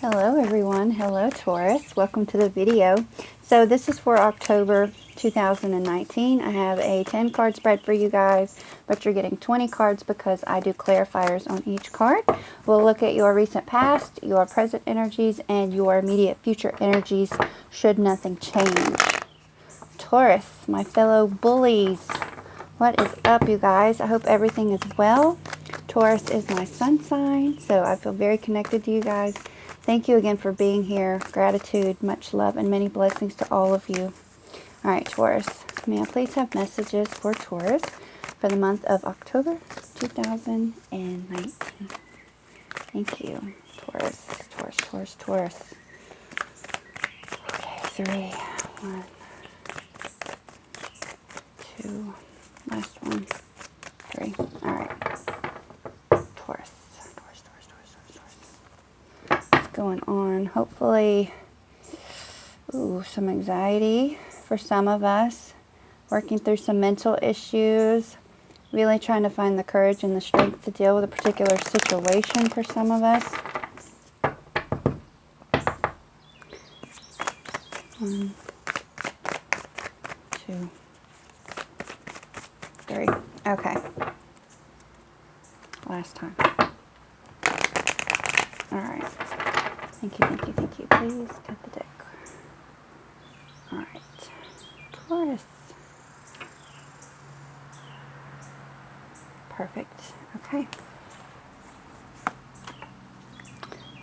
Hello everyone, hello Taurus, welcome to the video. So this is for October 2019. I have a 10 card spread for you guys, but you're getting 20 cards because I do clarifiers on each card. We'll look at your recent past, your present energies, and your immediate future energies should nothing change. Taurus, my fellow bullies, what is up you guys? I hope everything is well. Taurus is my sun sign, so I feel very connected to you guys. Thank you again for being here. Gratitude, much love, and many blessings to all of you. All right, Taurus. May I please have messages for Taurus for the month of October 2019? Thank you. Taurus, Taurus, Taurus, Taurus. Okay, 3, 1, 2, last one, 3. All right. Taurus. Going on, hopefully, some anxiety for some of us, working through some mental issues, really trying to find the courage and the strength to deal with a particular situation for some of us. 1, 2, 3. Okay. Last time. All right. Thank you, thank you, thank you. Please cut the deck. All right. Taurus. Perfect. Okay.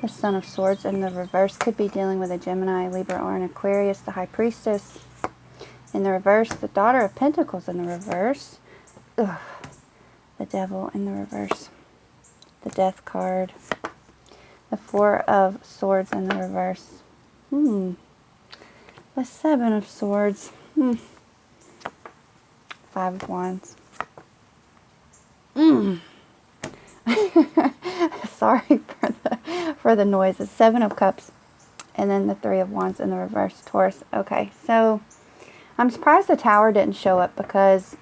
The Son of Swords in the reverse could be dealing with a Gemini, Libra, or an Aquarius. The High Priestess in the reverse. The Daughter of Pentacles in the reverse. Ugh. The Devil in the reverse. The Death card. The Four of Swords in the reverse. The Seven of Swords. 5 of Wands. Sorry for the noise. The 7 of Cups. And then the 3 of Wands in the reverse. Taurus. Okay, so I'm surprised the Tower didn't show up because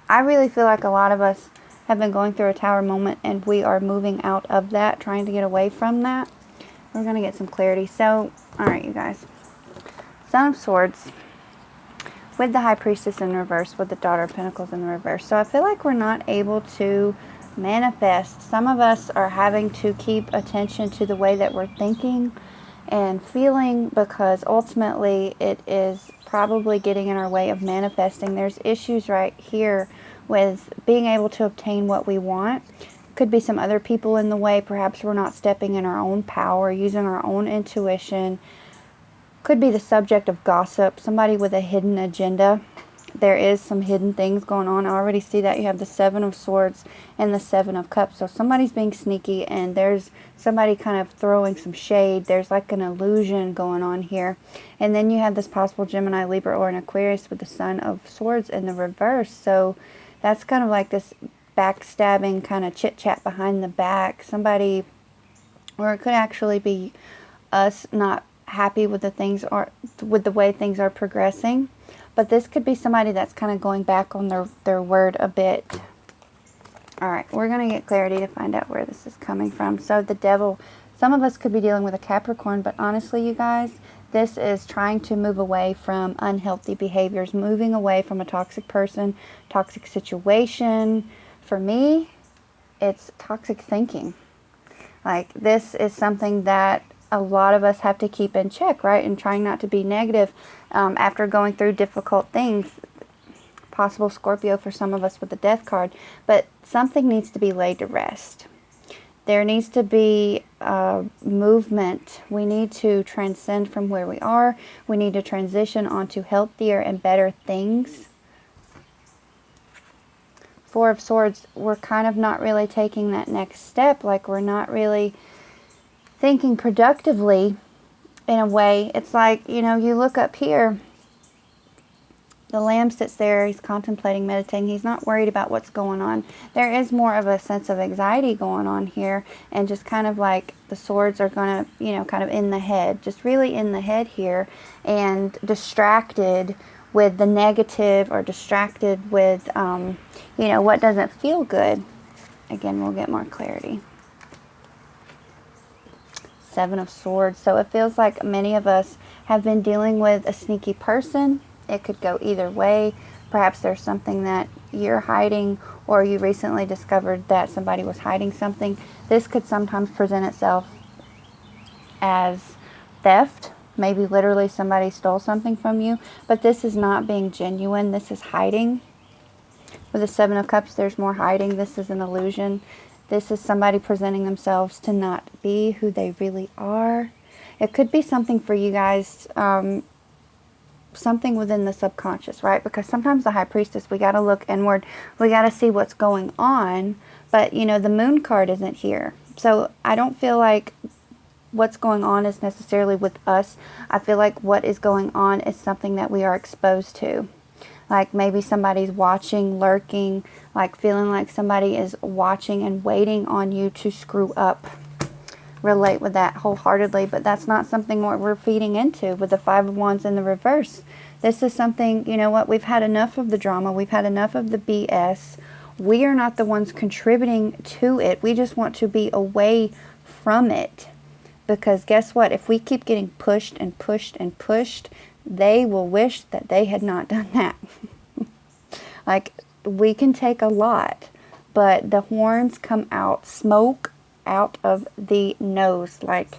I really feel like a lot of us have been going through a Tower moment and we are moving out of that, trying to get away from that. We're going to get some clarity. So, alright you guys. Son of Swords with the High Priestess in reverse, with the Daughter of Pentacles in the reverse. So I feel like we're not able to manifest. Some of us are having to keep attention to the way that we're thinking and feeling because ultimately it is probably getting in our way of manifesting. There's issues right here with being able to obtain what we want. Could be some other people in the way. Perhaps we're not stepping in our own power, using our own intuition. Could be the subject of gossip, somebody with a hidden agenda. There is some hidden things going on. I already see that. You have the 7 of Swords and the 7 of Cups. So somebody's being sneaky and there's somebody kind of throwing some shade. There's like an illusion going on here. And then you have this possible Gemini, Libra, or an Aquarius with the Son of Swords in the reverse. So that's kind of like this backstabbing kind of chit-chat behind the back. Somebody, or it could actually be us not happy with the way things are progressing. But this could be somebody that's kind of going back on their word a bit. Alright, we're going to get clarity to find out where this is coming from. So the Devil, some of us could be dealing with a Capricorn, but honestly you guys, this is trying to move away from unhealthy behaviors, moving away from a toxic person, toxic situation. For me, it's toxic thinking. Like, this is something that a lot of us have to keep in check, right? And trying not to be negative after going through difficult things. Possible Scorpio for some of us with the Death card. But something needs to be laid to rest. There needs to be movement. We need to transcend from where we are. We need to transition onto healthier and better things. 4 of Swords, we're kind of not really taking that next step. Like, we're not really thinking productively in a way. It's like, you know, you look up here, the Lamb sits there, he's contemplating, meditating, he's not worried about what's going on. There is more of a sense of anxiety going on here, and just kind of like the swords are going to, you know, kind of in the head, just really in the head here, and distracted with the negative, or distracted with, you know, what doesn't feel good. Again, we'll get more clarity. Seven of Swords. So it feels like many of us have been dealing with a sneaky person. It could go either way. Perhaps there's something that you're hiding, or you recently discovered that somebody was hiding something. This could sometimes present itself as theft. Maybe literally somebody stole something from you, but this is not being genuine. This is hiding. With the Seven of Cups, there's more hiding. This is an illusion. This is somebody presenting themselves to not be who they really are. It could be something for you guys, something within the subconscious, right? Because sometimes the High Priestess, we got to look inward. We got to see what's going on. But, you know, the Moon card isn't here. So I don't feel like what's going on is necessarily with us. I feel like what is going on is something that we are exposed to. Like maybe somebody's watching, lurking, like feeling like somebody is watching and waiting on you to screw up. Relate with that wholeheartedly, but that's not something what we're feeding into with the Five of Wands in the reverse. This is something, you know what, we've had enough of the drama. We've had enough of the BS. We are not the ones contributing to it. We just want to be away from it. Because guess what? If we keep getting pushed and pushed and pushed, they will wish that they had not done that. Like, we can take a lot, but the horns come out, smoke out of the nose. Like,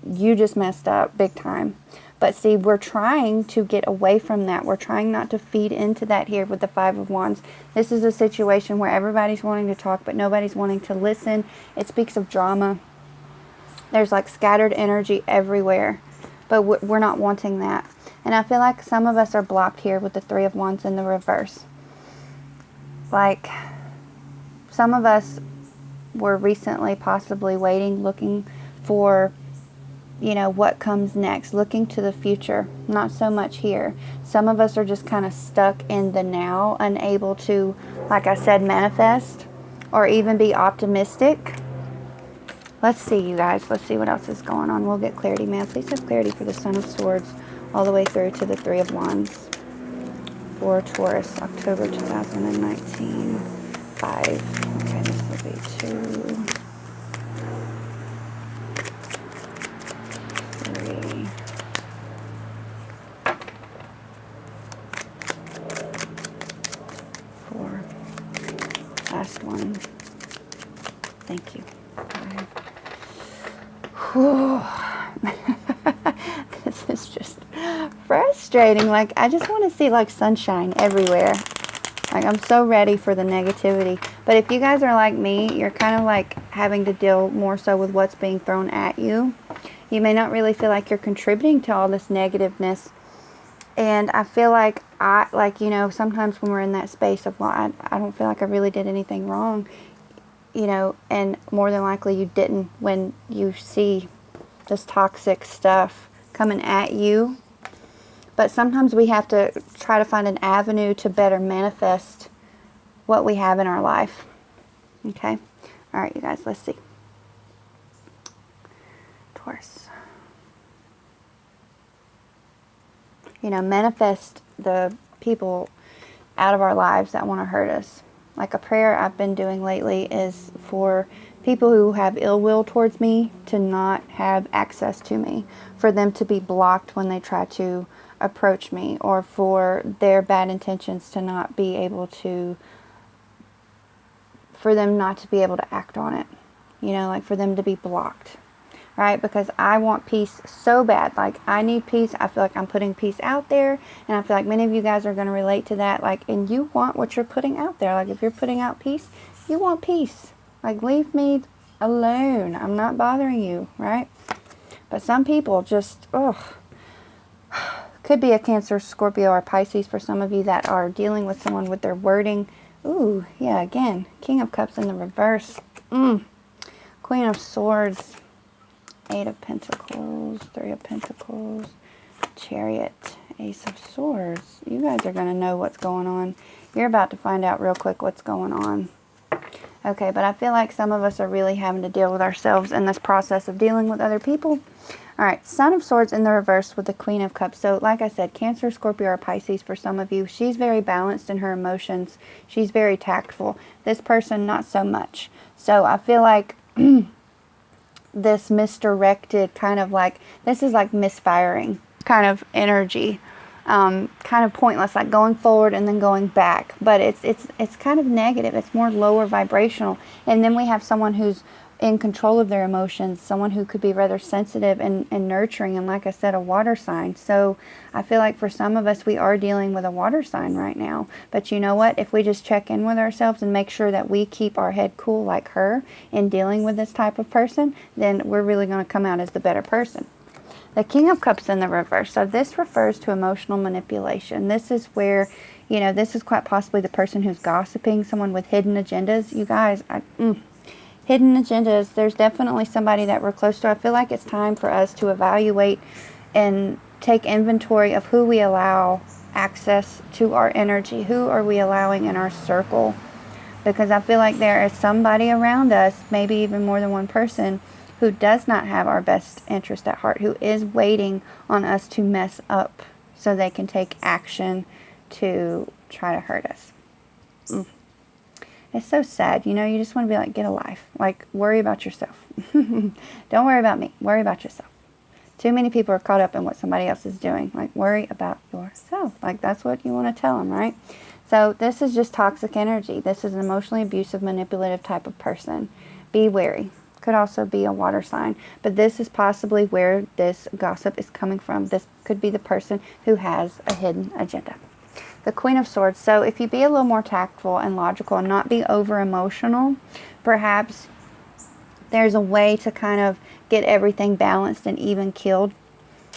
you just messed up big time. But see, we're trying to get away from that. We're trying not to feed into that here with the Five of Wands. This is a situation where everybody's wanting to talk, but nobody's wanting to listen. It speaks of drama. There's like scattered energy everywhere, but we're not wanting that. And I feel like some of us are blocked here with the Three of Wands in the reverse. Like, some of us were recently possibly waiting, looking for, you know, what comes next, looking to the future. Not so much here. Some of us are just kind of stuck in the now, unable to, like I said, manifest or even be optimistic. Let's see, you guys. Let's see what else is going on. We'll get clarity, man. Please have clarity for the Son of Swords all the way through to the Three of Wands for Taurus, October 2019. 5. Okay, this will be 2, 3, 4. Last one. Thank you. This is just frustrating. Like, I just want to see like sunshine everywhere. Like, I'm so ready for the negativity. But if you guys are like me, you're kind of like having to deal more so with what's being thrown at you. You may not really feel like you're contributing to all this negativeness. And I feel like you know, sometimes when we're in that space of, well, I don't feel like I really did anything wrong. You know, and more than likely you didn't when you see this toxic stuff coming at you. But sometimes we have to try to find an avenue to better manifest what we have in our life. Okay? All right, you guys, let's see. Taurus. You know, manifest the people out of our lives that want to hurt us. Like, a prayer I've been doing lately is for people who have ill will towards me to not have access to me, for them to be blocked when they try to approach me, or for their bad intentions to not be able to, for them not to be able to act on it, you know, like for them to be blocked, right? Because I want peace so bad. Like, I need peace. I feel like I'm putting peace out there, and I feel like many of you guys are going to relate to that. Like, and you want what you're putting out there. Like, if you're putting out peace, you want peace. Like, leave me alone. I'm not bothering you, right? But some people just, could be a Cancer, Scorpio, or Pisces for some of you that are dealing with someone with their wording. Ooh, yeah, again, King of Cups in the reverse. Queen of Swords. 8 of Pentacles, 3 of Pentacles, Chariot, Ace of Swords. You guys are going to know what's going on. You're about to find out real quick what's going on. Okay, but I feel like some of us are really having to deal with ourselves in this process of dealing with other people. All right, Son of Swords in the reverse with the Queen of Cups. So, like I said, Cancer, Scorpio, or Pisces for some of you. She's very balanced in her emotions. She's very tactful. This person, not so much. So, I feel like this misdirected kind of like, this is like misfiring kind of energy. Kind of pointless, like going forward and then going back. But it's kind of negative. It's more lower vibrational. And then we have someone who's in control of their emotions, someone who could be rather sensitive and nurturing, and like I said, a water sign. So I feel like for some of us, we are dealing with a water sign right now. But you know what? If we just check in with ourselves and make sure that we keep our head cool like her in dealing with this type of person, then we're really going to come out as the better person. The King of Cups in the reverse. So this refers to emotional manipulation. This is where, you know, this is quite possibly the person who's gossiping, someone with hidden agendas. You guys, hidden agendas. There's definitely somebody that we're close to. I feel like it's time for us to evaluate and take inventory of who we allow access to our energy. Who are we allowing in our circle? Because I feel like there is somebody around us, maybe even more than one person, who does not have our best interest at heart, who is waiting on us to mess up so they can take action to try to hurt us. It's so sad. You know, you just want to be like, get a life. Like, worry about yourself. Don't worry about me. Worry about yourself. Too many people are caught up in what somebody else is doing. Like, worry about yourself. Like, that's what you want to tell them, right? So this is just toxic energy. This is an emotionally abusive, manipulative type of person. Be wary. Could also be a water sign, but this is possibly where this gossip is coming from. This could be the person who has a hidden agenda. The Queen of Swords. So if you be a little more tactful and logical and not be over emotional, perhaps there's a way to kind of get everything balanced and even keeled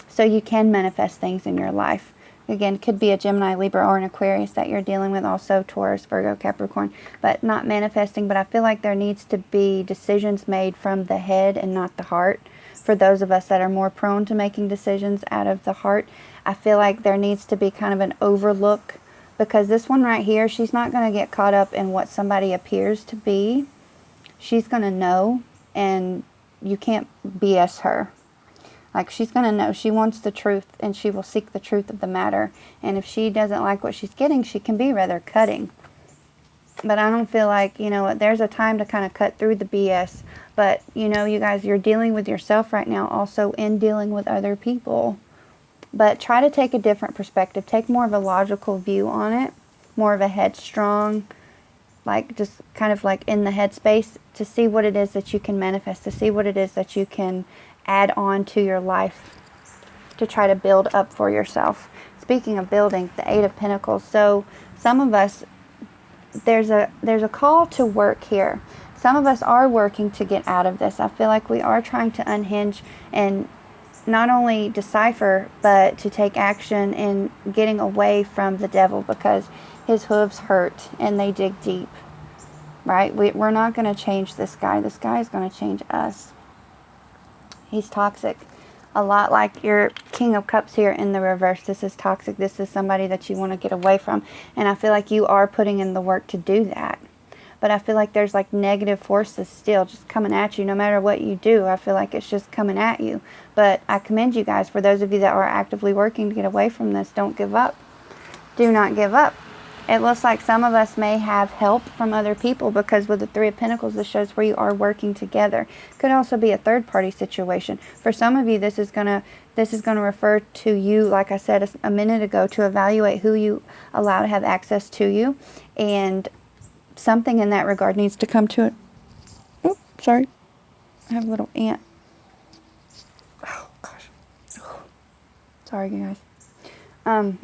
so you can manifest things in your life. Again, could be a Gemini, Libra, or an Aquarius that you're dealing with. Also Taurus, Virgo, Capricorn. But not manifesting. But I feel like there needs to be decisions made from the head and not the heart. For those of us that are more prone to making decisions out of the heart, I feel like there needs to be kind of an overlook. Because this one right here, she's not going to get caught up in what somebody appears to be. She's going to know. And you can't BS her. Like, she's going to know. She wants the truth, and she will seek the truth of the matter. And if she doesn't like what she's getting, she can be rather cutting. But I don't feel like, you know, there's a time to kind of cut through the BS. But, you know, you guys, you're dealing with yourself right now, also in dealing with other people. But try to take a different perspective. Take more of a logical view on it. More of a headstrong, like just kind of like in the headspace to see what it is that you can manifest, to see what it is that you can add on to your life to try to build up for yourself. Speaking of building, the Eight of Pentacles. So some of us, there's a call to work here. Some of us are working to get out of this. I feel like we are trying to unhinge and not only decipher, but to take action in getting away from the devil, because his hooves hurt and they dig deep, right? We're not going to change this guy. This guy is going to change us. He's toxic. A lot like your King of Cups here in the reverse. This is toxic. This is somebody that you want to get away from. And I feel like you are putting in the work to do that. But I feel like there's like negative forces still just coming at you no matter what you do. I feel like it's just coming at you. But I commend you guys. For those of you that are actively working to get away from this, don't give up. Do not give up. It looks like some of us may have help from other people, because with the Three of Pentacles, this shows where you are working together. Could also be a third-party situation. For some of you, this is gonna refer to you, like I said a minute ago, to evaluate who you allow to have access to you, and something in that regard needs to come to it. Oh, sorry, I have a little ant. Oh gosh, sorry you guys.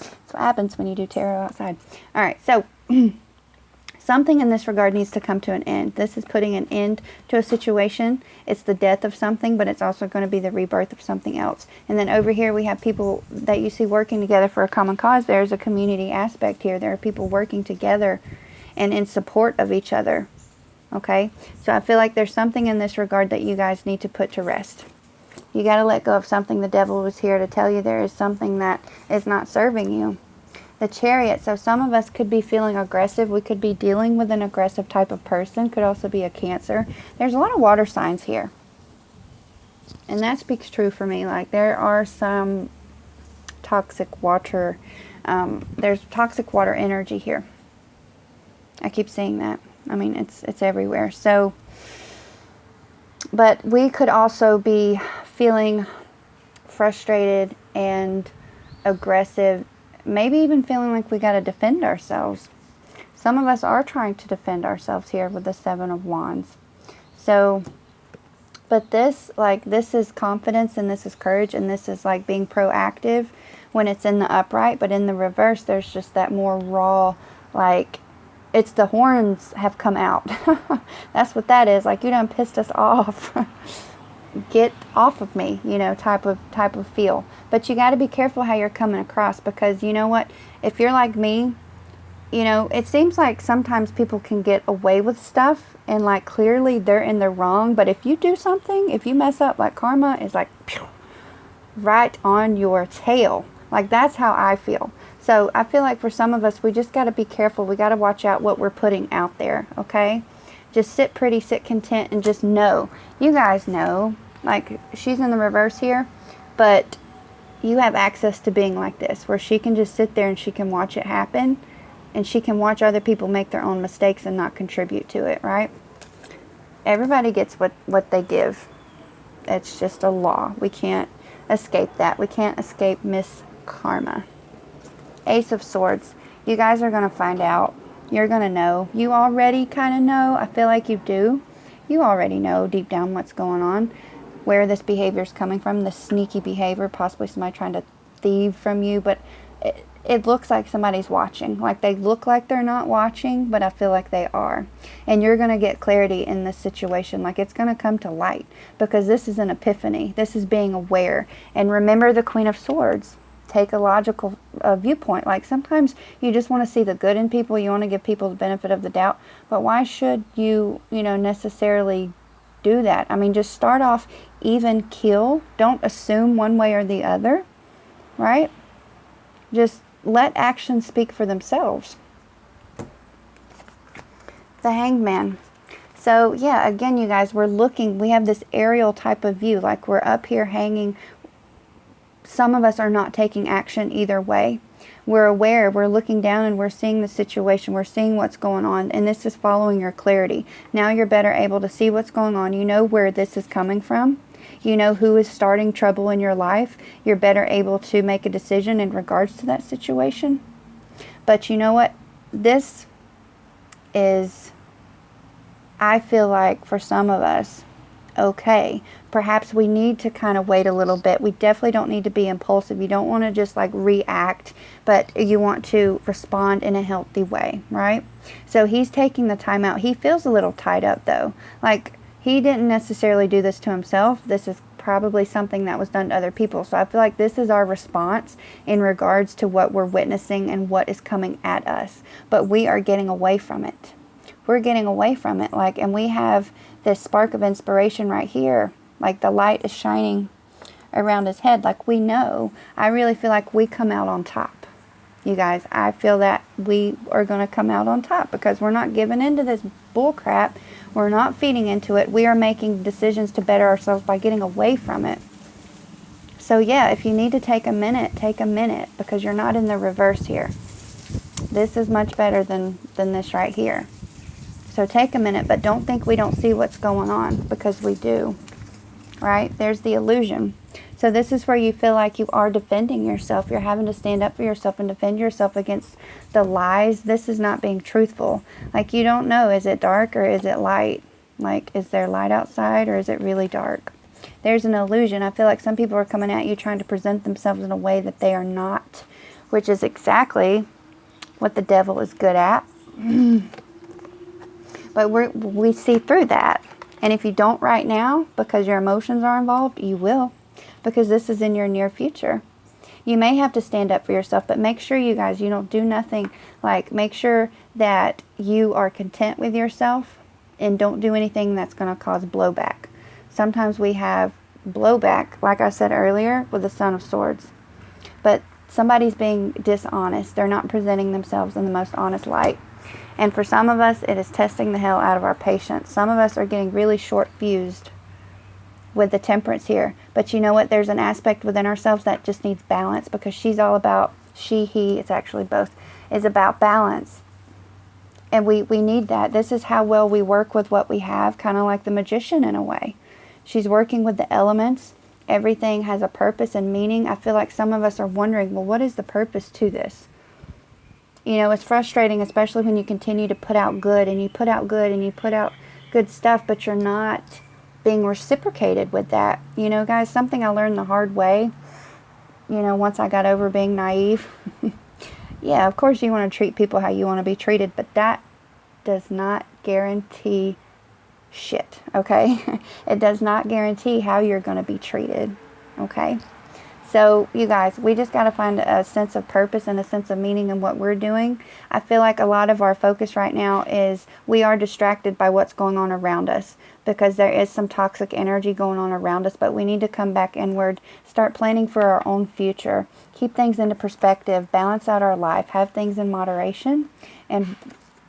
That's what happens when you do tarot outside. All right, so something in this regard needs to come to an end. This is putting an end to a situation. It's the death of something, but it's also going to be the rebirth of something else. And then over here we have people that you see working together for a common cause. There's a community aspect here. There are people working together and in support of each other. Okay? So I feel like there's something in this regard that you guys need to put to rest. You got to let go of something. The devil was here to tell you there is something that is not serving you. The Chariot. So some of us could be feeling aggressive. We could be dealing with an aggressive type of person. Could also be a Cancer. There's a lot of water signs here. And that speaks true for me. Like, there are some toxic water. There's toxic water energy here. I keep seeing that. I mean, it's everywhere. So But we could also be feeling frustrated and aggressive, maybe even feeling like we got to defend ourselves. Some of us are trying to defend ourselves here with the Seven of Wands. So, but this, like, this is confidence and this is courage and this is like being proactive when it's in the upright. But in the reverse, there's just that more raw, like, it's the horns have come out. That's what that is. Like, you done pissed us off. Get off of me, you know, type of feel. But you got to be careful how you're coming across, because you know what? If you're like me, you know, it seems like sometimes people can get away with stuff and like clearly they're in the wrong. But if you do something, if you mess up, like karma is like pew, right on your tail. Like, that's how I feel. So I feel like for some of us, we just got to be careful. We got to watch out what we're putting out there, okay? Just sit pretty, sit content, and just know. You guys know, like, she's in the reverse here, but you have access to being like this, where she can just sit there and she can watch it happen, and she can watch other people make their own mistakes and not contribute to it, right? Everybody gets what they give. It's just a law. We can't escape that. We can't escape Miss Karma. Ace of Swords. You guys are going to find out. You're going to know. You already kind of know. I feel like you do. You already know deep down what's going on, where this behavior is coming from, this sneaky behavior, possibly somebody trying to thieve from you, but it looks like somebody's watching. Like, they look like they're not watching, but I feel like they are. And you're going to get clarity in this situation. Like, it's going to come to light, because this is an epiphany. This is being aware. And remember the Queen of Swords. Take a logical viewpoint. Like, sometimes you just want to see the good in people. You want to give people the benefit of the doubt. But why should you, you know, necessarily do that? I mean, just start off even keel. Don't assume one way or the other, right? Just let actions speak for themselves. The Hangman. So, yeah, again, you guys, we're looking, we have this aerial type of view. Like, we're up here hanging. Some of us are not taking action either way. We're aware, we're looking down and we're seeing the situation, we're seeing what's going on, and this is following your clarity. Now you're better able to see what's going on. You know where this is coming from. You know who is starting trouble in your life. You're better able to make a decision in regards to that situation. But you know what? This is, I feel like for some of us, okay, perhaps we need to kind of wait a little bit. We definitely don't need to be impulsive. You don't want to just like react, but you want to respond in a healthy way, right? So he's taking the time out. He feels a little tied up though. Like, he didn't necessarily do this to himself. This is probably something that was done to other people. So I feel like this is our response in regards to what we're witnessing and what is coming at us. But we are getting away from it. We're getting away from it. Like, and we have this spark of inspiration right here. Like, the light is shining around his head. Like, we know. I really feel like we come out on top. You guys, I feel that we are going to come out on top, because we're not giving into this bull crap. We're not feeding into it. We are making decisions to better ourselves by getting away from it. So yeah, if you need to take a minute, because you're not in the reverse here. This is much better than this right here. So take a minute, but don't think we don't see what's going on, because we do. Right? There's the illusion. So this is where you feel like you are defending yourself. You're having to stand up for yourself and defend yourself against the lies. This is not being truthful. Like, you don't know, is it dark or is it light? Like, is there light outside or is it really dark? There's an illusion. I feel like some people are coming at you trying to present themselves in a way that they are not, which is exactly what the devil is good at. But we see through that. And if you don't right now, because your emotions are involved, you will. Because this is in your near future. You may have to stand up for yourself, but make sure, you guys, you don't do nothing. Like, make sure that you are content with yourself and don't do anything that's going to cause blowback. Sometimes we have blowback, like I said earlier, with the Son of Swords. But somebody's being dishonest. They're not presenting themselves in the most honest light. And for some of us, it is testing the hell out of our patience. Some of us are getting really short-fused with the Temperance here. But you know what? There's an aspect within ourselves that just needs balance, because she's all about, he, it's actually both, is about balance. And we need that. This is how well we work with what we have, kind of like the Magician in a way. She's working with the elements. Everything has a purpose and meaning. I feel like some of us are wondering, well, what is the purpose to this? You know, it's frustrating, especially when you continue to put out good, and you put out good, and you put out good stuff, but you're not being reciprocated with that. You know, guys, something I learned the hard way, you know, once I got over being naive. Yeah, of course you want to treat people how you want to be treated, but that does not guarantee shit, okay? It does not guarantee how you're going to be treated, okay? So, you guys, we just got to find a sense of purpose and a sense of meaning in what we're doing. I feel like a lot of our focus right now is we are distracted by what's going on around us, because there is some toxic energy going on around us, but we need to come back inward, start planning for our own future, keep things into perspective, balance out our life, have things in moderation, and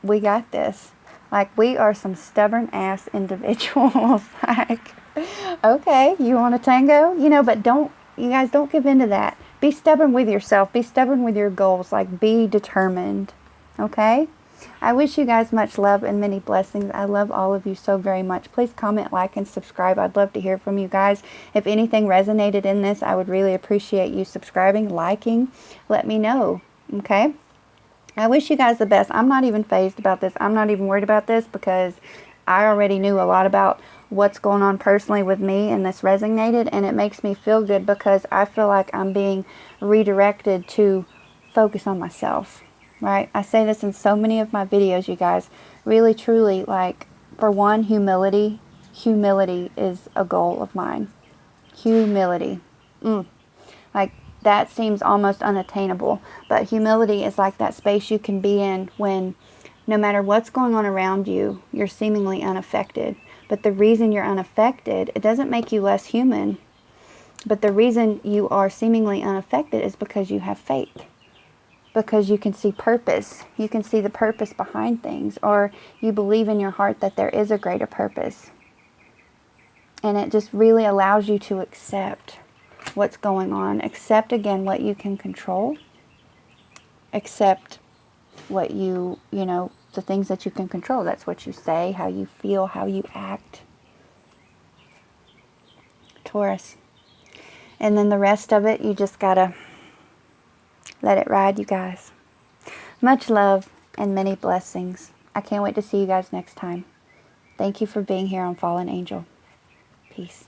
we got this. Like, we are some stubborn ass individuals. Like, okay, you want a tango? You know, but you guys, don't give in to that. Be stubborn with yourself. Be stubborn with your goals. Like, be determined. Okay? I wish you guys much love and many blessings. I love all of you so very much. Please comment, like, and subscribe. I'd love to hear from you guys. If anything resonated in this, I would really appreciate you subscribing, liking. Let me know. Okay? I wish you guys the best. I'm not even fazed about this. I'm not even worried about this, because I already knew a lot about what's going on personally with me, and this resonated, and it makes me feel good, because I feel like I'm being redirected to focus on myself, right? I say this in so many of my videos, you guys. Really, truly, like, for one, humility. Humility is a goal of mine. Humility. Like, that seems almost unattainable, but humility is like that space you can be in when no matter what's going on around you, you're seemingly unaffected. But the reason you're unaffected, it doesn't make you less human, but the reason you are seemingly unaffected is because you have faith. Because you can see purpose. You can see the purpose behind things, or you believe in your heart that there is a greater purpose. And it just really allows you to accept what's going on. Accept, again, what you can control. Accept what you know, the things that you can control. That's what you say, how you feel, how you act. Taurus. And then the rest of it, you just gotta let it ride, you guys. Much love and many blessings. I can't wait to see you guys next time. Thank you for being here on Fallen Angel. Peace.